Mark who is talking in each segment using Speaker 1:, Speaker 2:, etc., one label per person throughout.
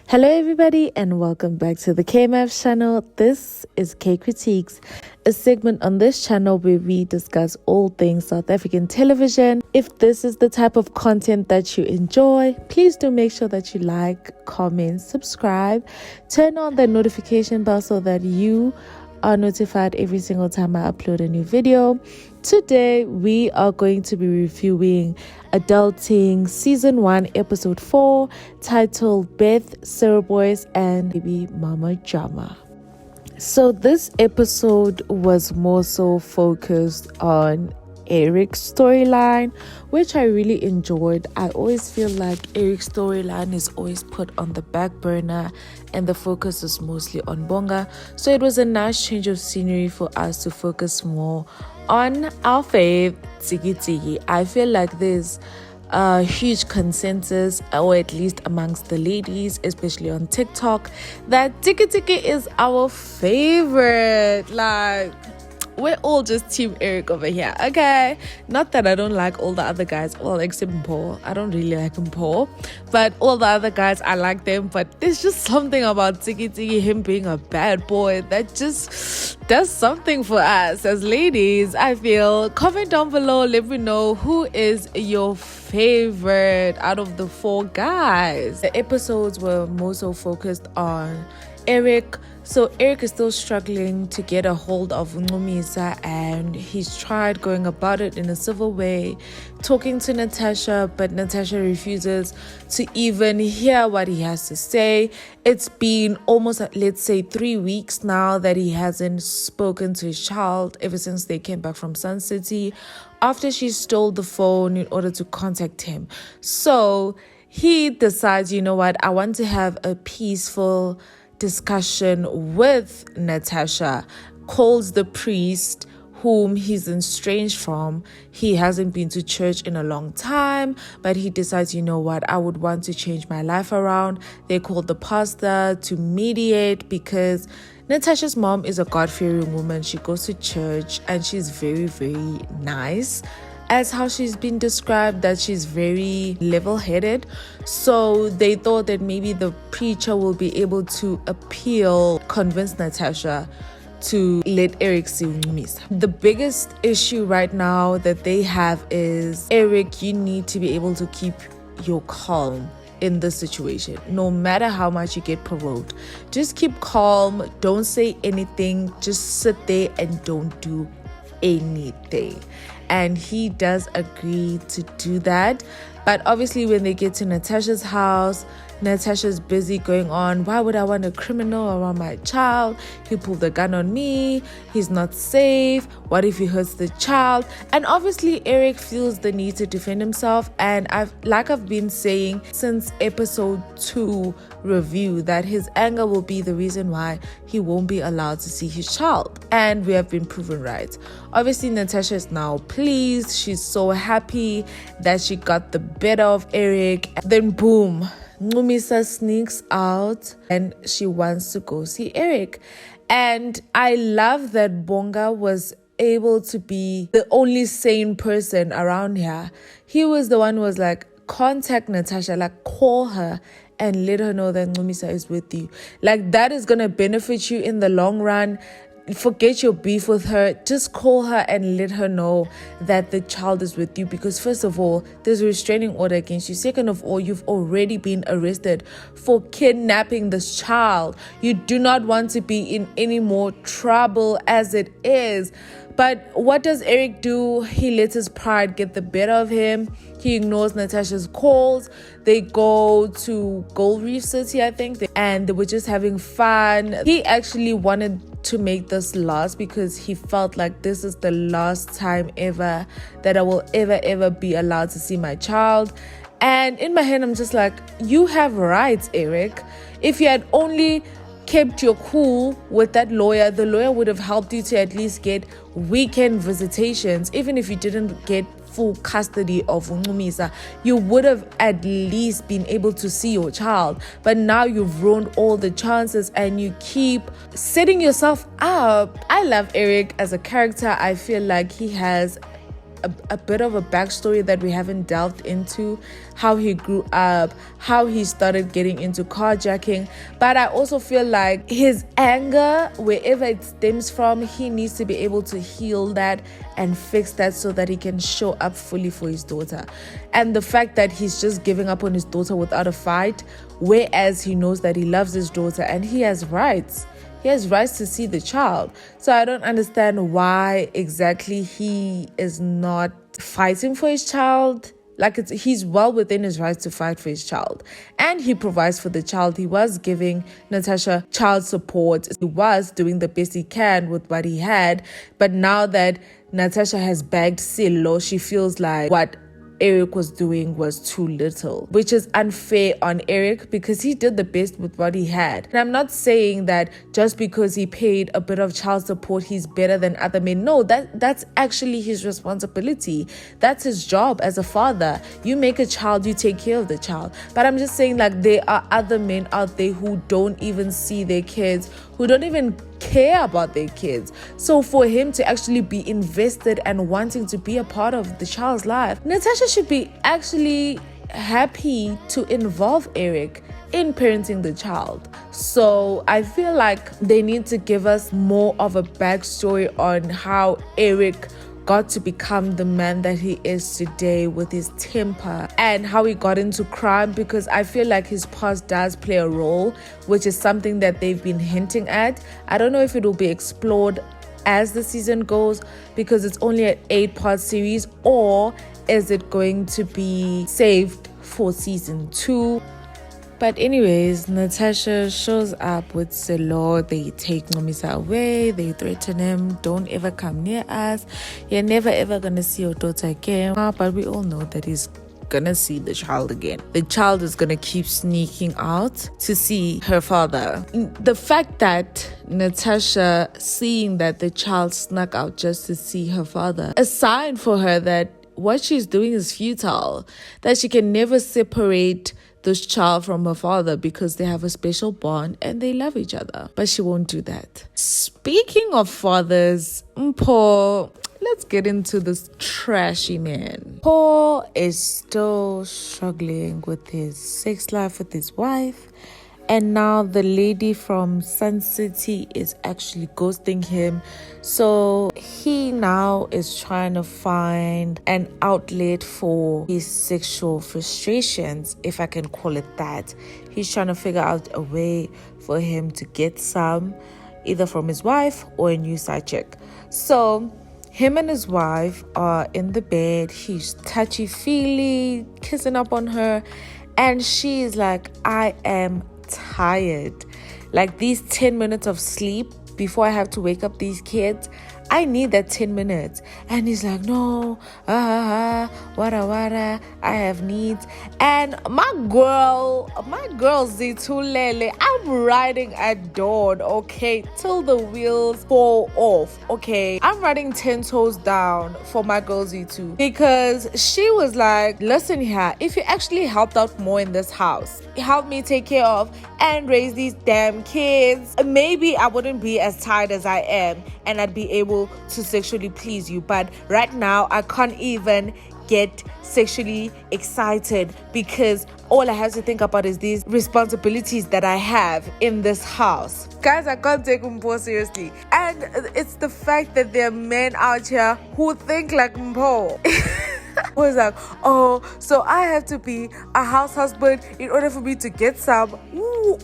Speaker 1: Hello everybody and welcome back to the KMF channel. This is Kay Kritiques, a segment on this channel where we discuss all things South African television. If this is the type of content that you enjoy, please do make sure that you like, comment, subscribe, turn on the notification bell so that you are notified every single time I upload a new video. Today we are going to be reviewing Adulting Season 1 Episode 4 titled Beth, Cerebos and Baby Mama Drama. So this episode was more so focused on Eric's storyline, which I really enjoyed. I always feel like Eric's storyline is always put on the back burner and the focus is mostly on Bonga. So it was a nice change of scenery for us to focus more on our fave, Tiki. I feel like there's a huge consensus, or at least amongst the ladies, especially on TikTok, that Tiki is our favorite. Like, we're all just Team Eric over here, okay? Not that I don't like all the other guys, well, except Mpho. I don't really like Mpho, but all the other guys, I like them. But there's just something about Tiki, him being a bad boy, that just does something for us as ladies, I feel. Comment down below, let me know who is your favorite out of the four guys. The episodes were more so focused on Eric. So Eric is still struggling to get a hold of Ncumisa, and he's tried going about it in a civil way, talking to Natasha, but Natasha refuses to even hear what he has to say. It's been almost, let's say, 3 weeks now that he hasn't spoken to his child ever since they came back from Sun City after she stole the phone in order to contact him. So he decides, you know what, I want to have a peaceful discussion with Natasha, calls the priest whom he's estranged from. He hasn't been to church in a long time, but he decides, you know what, I would want to change my life around. They called the pastor to mediate because Natasha's mom is a God-fearing woman. She goes to church and she's very, very nice, as how she's been described, that she's very level-headed. So they thought that maybe the preacher will be able to convince Natasha to let Eric see Ncumisa. The biggest issue right now that they have is, Eric, you need to be able to keep your calm in this situation. No matter how much you get provoked, just keep calm, don't say anything, just sit there and don't do anything. And he does agree to do that. But obviously when they get to Natasha's house, Natasha's busy going on, why would I want a criminal around my child? He pulled a gun on me. He's not safe. What if he hurts the child? And obviously Eric feels the need to defend himself. And I've been saying since episode 2 review, that his anger will be the reason why he won't be allowed to see his child. And we have been proven right. Obviously Natasha is now pleased. She's so happy that she got the better of Eric. And then boom, Ncumisa sneaks out and she wants to go see Eric. And I love that Bonga was able to be the only sane person around here. He was the one who was like, contact Natasha, like call her and let her know that Ncumisa is with you. Like, that is going to benefit you in the long run. Forget your beef with her. Just call her and let her know that the child is with you, because first of all, there's a restraining order against you. Second of all, you've already been arrested for kidnapping this child. You do not want to be in any more trouble as it is. But what does Eric do? He lets his pride get the better of him. He ignores Natasha's calls. They go to Gold Reef City, I think, and they were just having fun. He actually wanted to make this last because he felt like this is the last time ever that I will ever be allowed to see my child. And in my head, I'm just like, you have rights, Eric. If you had only kept your cool with that lawyer, the lawyer would have helped you to at least get weekend visitations. Even if you didn't get full custody of Ncumisa, you would have at least been able to see your child. But now you've ruined all the chances and you keep setting yourself up. I love Eric as a character. I feel like he has a bit of a backstory that we haven't delved into, how he grew up, how he started getting into carjacking. But I also feel like his anger, wherever it stems from, he needs to be able to heal that and fix that so that he can show up fully for his daughter. And the fact that he's just giving up on his daughter without a fight, whereas he knows that he loves his daughter and he has rights. He has rights to see the child. So I don't understand why exactly he is not fighting for his child. Like, he's well within his rights to fight for his child. And he provides for the child. He was giving Natasha child support. He was doing the best he can with what he had. But now that Natasha has bagged Silo, she feels like what Eric was doing was too little, which is unfair on Eric because he did the best with what he had. And I'm not saying that just because he paid a bit of child support, he's better than other men. No, that's actually his responsibility. That's his job as a father. You make a child, you take care of the child. But I'm just saying, like, there are other men out there who don't even see their kids, who don't even care about their kids. So for him to actually be invested and wanting to be a part of the child's life, Natasha should be actually happy to involve Eric in parenting the child. So I feel like they need to give us more of a backstory on how Eric got to become the man that he is today with his temper and how he got into crime, because I feel like his past does play a role, which is something that they've been hinting at. I don't know if it will be explored as the season goes because it's only an 8-part series, or is it going to be saved for season 2? But anyways, Natasha shows up with Selo. They take Nomisa away. They threaten him. Don't ever come near us. You're never ever going to see your daughter again. But we all know that he's going to see the child again. The child is going to keep sneaking out to see her father. The fact that Natasha seeing that the child snuck out just to see her father, a sign for her that what she's doing is futile, that she can never separate this child from her father because they have a special bond and they love each other. But she won't do that. Speaking of fathers, Mpho, let's get into this trashy man. Mpho is still struggling with his sex life with his wife. And now the lady from Sun City is actually ghosting him. So he now is trying to find an outlet for his sexual frustrations, if I can call it that. He's trying to figure out a way for him to get some, either from his wife or a new side chick. So him and his wife are in the bed. He's touchy-feely, kissing up on her. And she's like, I am tired. Like, these 10 minutes of sleep before I have to wake up these kids, I need that 10 minutes. And he's like, no, wada, I have needs. And my girl Zitulele, I'm riding at dawn, okay, till the wheels fall off, okay. I'm riding 10 toes down for my girl Z2 because she was like, listen here, if you actually helped out more in this house, help me take care of and raise these damn kids, maybe I wouldn't be as tired as I am and I'd be able to sexually please you. But right now I can't even get sexually excited because all I have to think about is these responsibilities that I have in this house. Guys, I can't take Mpho seriously. And it's the fact that there are men out here who think like Mpho. Was like, oh, so I have to be a house husband in order for me to get some. Ooh.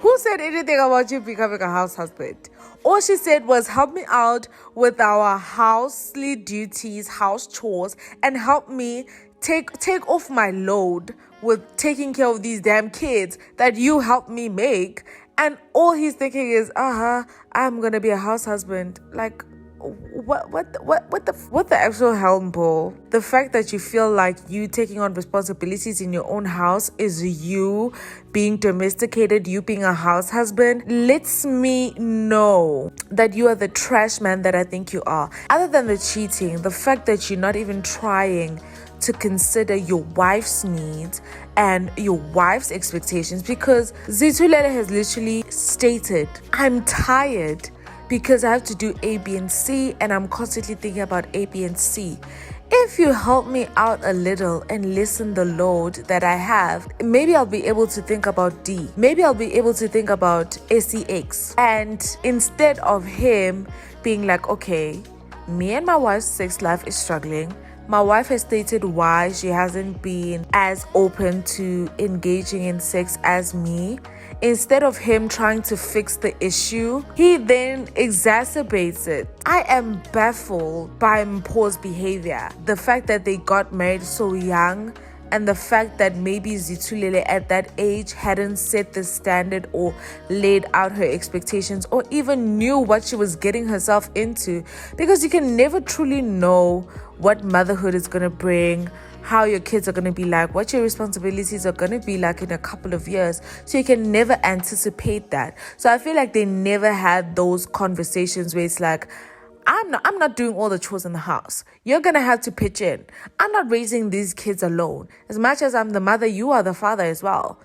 Speaker 1: Who said anything about you becoming a house husband? All she said was, help me out with our housely duties, house chores, and help me take off my load with taking care of these damn kids that you helped me make. And all he's thinking is, I'm gonna be a house husband. Like, what the actual hell, Mpho? The fact that you feel like you taking on responsibilities in your own house is you being domesticated, you being a house husband, lets me know that you are the trash man that I think you are. Other than the cheating, the fact that you're not even trying to consider your wife's needs and your wife's expectations, because Zitulele has literally stated, I'm tired because I have to do A, B, and C, and I'm constantly thinking about A, B, and C. if you help me out a little and lessen the load that I have, maybe I'll be able to think about D. Maybe I'll be able to think about SEX. And instead of him being like, okay, me and my wife's sex life is struggling. My wife has stated why she hasn't been as open to engaging in sex as me. Instead of him trying to fix the issue, he then exacerbates it. I am baffled by Mpho's behavior. The fact that they got married so young, and the fact that maybe Zitulele at that age hadn't set the standard or laid out her expectations or even knew what she was getting herself into. Because you can never truly know what motherhood is going to bring, how your kids are going to be like, what your responsibilities are going to be like in a couple of years. So you can never anticipate that. So I feel like they never had those conversations where it's like, I'm not doing all the chores in the house. You're going to have to pitch in. I'm not raising these kids alone. As much as I'm the mother, you are the father as well.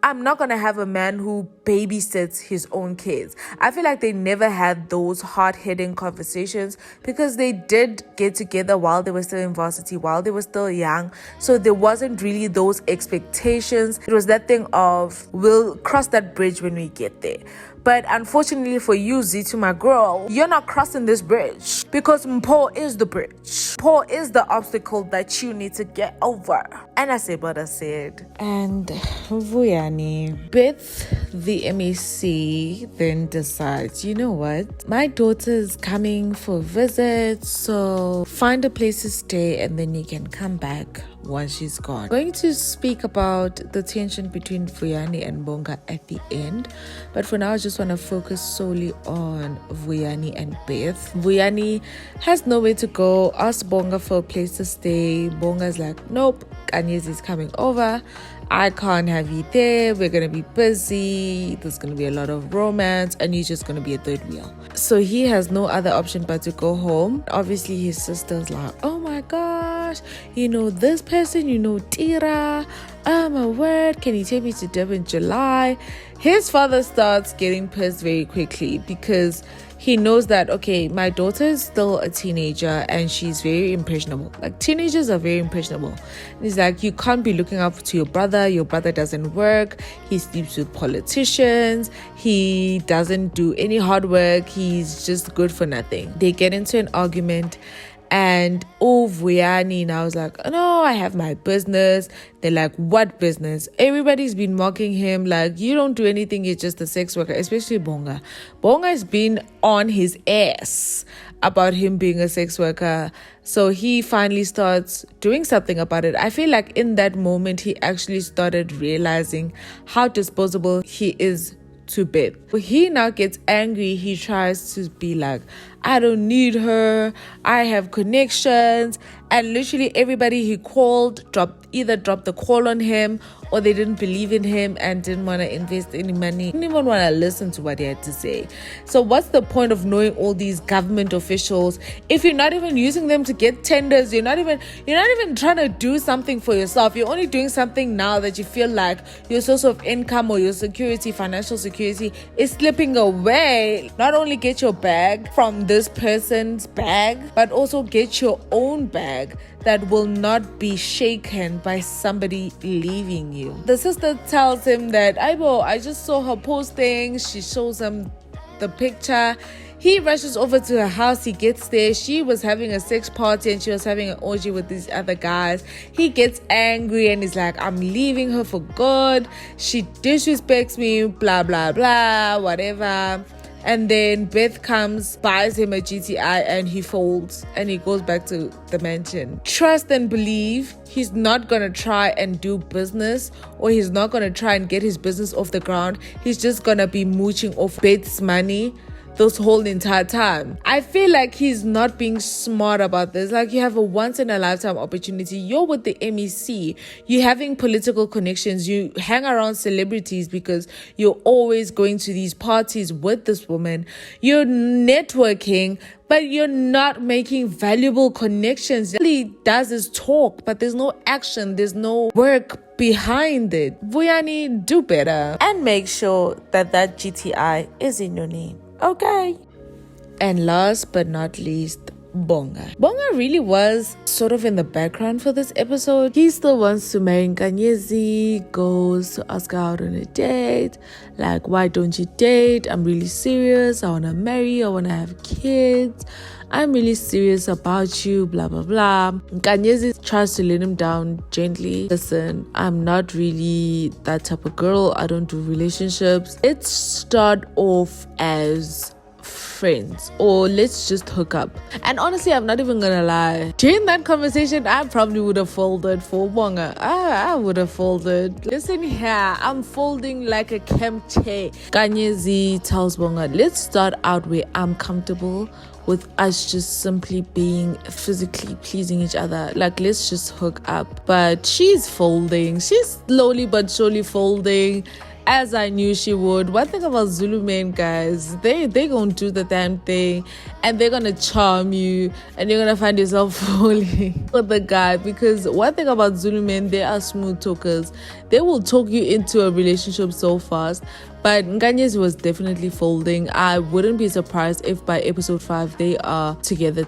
Speaker 1: I'm not going to have a man who babysits his own kids. I feel like they never had those hard-hitting conversations because they did get together while they were still in varsity, while they were still young. So there wasn't really those expectations. It was that thing of, we'll cross that bridge when we get there. But unfortunately for you, Zitu, my girl, you're not crossing this bridge because Mpho is the bridge. Mpho is the obstacle that you need to get over. And I said what I said. And Vuyani, Beth, the MEC, then decides, you know what? My daughter's coming for a visit, so find a place to stay and then you can come back once she's gone. I'm going to speak about the tension between Vuyani and Bonga at the end, but for now I just want to focus solely on Vuyani and Beth. Vuyani has nowhere to go, asked Bonga for a place to stay. Bonga's like, nope, Kanyezi is coming over. I can't have you there. We're going to be busy. There's going to be a lot of romance and you're just going to be a third wheel. So he has no other option but to go home. Obviously, his sister's like, oh my gosh, you know this person, you know Tira. Oh my word, can you take me to Durban in July? His father starts getting pissed very quickly because he knows that, okay, my daughter is still a teenager and she's very impressionable. Like, teenagers are very impressionable. And he's like, you can't be looking up to your brother. Your brother doesn't work. He sleeps with politicians. He doesn't do any hard work. He's just good for nothing. They get into an argument. And Vuyani now is like, oh, no, I have my business. They're like, what business? Everybody's been mocking him like, you don't do anything, you're just a sex worker, especially Bonga. Bonga has been on his ass about him being a sex worker. So he finally starts doing something about it. I feel like in that moment, he actually started realizing how disposable he is to Beth. He now gets angry. He tries to be like, I don't need her. I have connections. And literally everybody he called either dropped the call on him or they didn't believe in him and didn't want to invest any money. Didn't even want to listen to what he had to say. So what's the point of knowing all these government officials if you're not even using them to get tenders? You're not even trying to do something for yourself. You're only doing something now that you feel like your source of income or your security, financial security is slipping away. Not only get your bag from this person's bag, but also get your own bag that will not be shaken by somebody leaving you. The sister tells him that, Aibo, I just saw her posting. She shows him the picture. He rushes over to her house. He gets there. She was having a sex party and she was having an orgy with these other guys. He gets angry and he's like, I'm leaving her for good. She disrespects me, blah, blah, blah, whatever. And then Beth comes, buys him a GTI, and he folds and he goes back to the mansion. Trust and believe he's not going to try and do business, or he's not going to try and get his business off the ground. He's just going to be mooching off Beth's money this whole entire time. I feel like he's not being smart about this. Like, you have a once in a lifetime opportunity. You're with the MEC. You're having political connections. You hang around celebrities because you're always going to these parties with this woman. You're networking, but you're not making valuable connections. All he does is talk, but there's no action. There's no work behind it. Vuyani, do better. And make sure that GTI is in your name. Okay. And last but not least, Bonga. Bonga really was sort of in the background for this episode. He still wants to marry Nkanyezi, goes to ask her out on a date. Like, why don't you date? I'm really serious. I want to marry. I want to have kids. I'm really serious about you, blah, blah, blah. Nkanyezi tries to let him down gently. Listen, I'm not really that type of girl. I don't do relationships. Let's start off as friends, or let's just hook up. And honestly, I'm not even gonna lie, during that conversation I probably would have folded for Bonga. I would have folded. Listen here, I'm folding like a camp chair. Nkanyezi tells Bonga, let's start out where I'm comfortable with us just simply being physically pleasing each other. Like, let's just hook up. But she's folding. She's slowly but surely folding, as I knew she would. One thing about Zulu men, guys, they gonna do the damn thing, and they're gonna charm you, and you're gonna find yourself falling for the guy. Because one thing about Zulu men, they are smooth talkers. They will talk you into a relationship so fast. But Nkanyezi was definitely folding. I wouldn't be surprised if by episode 5 they are together.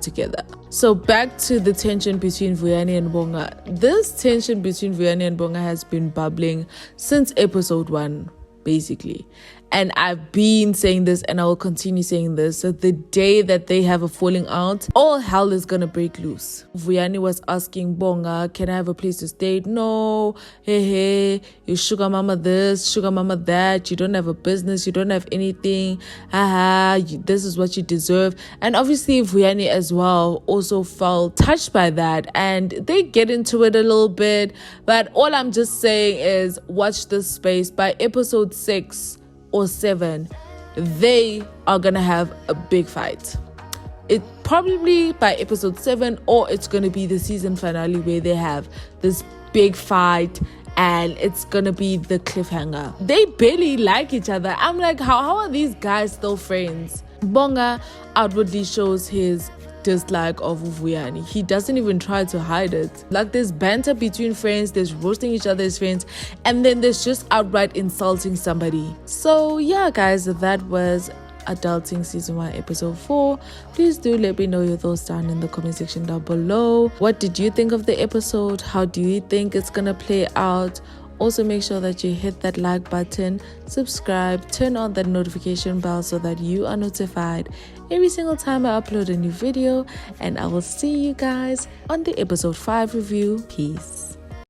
Speaker 1: So back to the tension between Vuyani and Bonga. This tension between Vuyani and Bonga has been bubbling since episode 1, basically. And I've been saying this, and I will continue saying this. So the day that they have a falling out, all hell is gonna break loose. Vuyani was asking Bonga, can I have a place to stay? No. Hey, you sugar mama this, sugar mama that. You don't have a business. You don't have anything. This is what you deserve. And obviously Vuyani as well also felt touched by that. And they get into it a little bit. But all I'm just saying is watch this space. By episode 6 or 7, they are gonna have a big fight. It probably by episode 7, or it's gonna be the season finale where they have this big fight, and it's gonna be the cliffhanger. They barely like each other. I'm like, how are these guys still friends? Bonga outwardly shows his dislike of Vuyani. He doesn't even try to hide it. Like, there's banter between friends, there's roasting each other as friends, and then there's just outright insulting somebody. So yeah, guys, that was Adulting Season 1 Episode 4. Please do let me know your thoughts down in the comment section down below. What did you think of the episode? How do you think it's gonna play out? Also, make sure that you hit that like button, subscribe, turn on that notification bell so that you are notified every single time I upload a new video. And I will see you guys on the episode 5 review. Peace.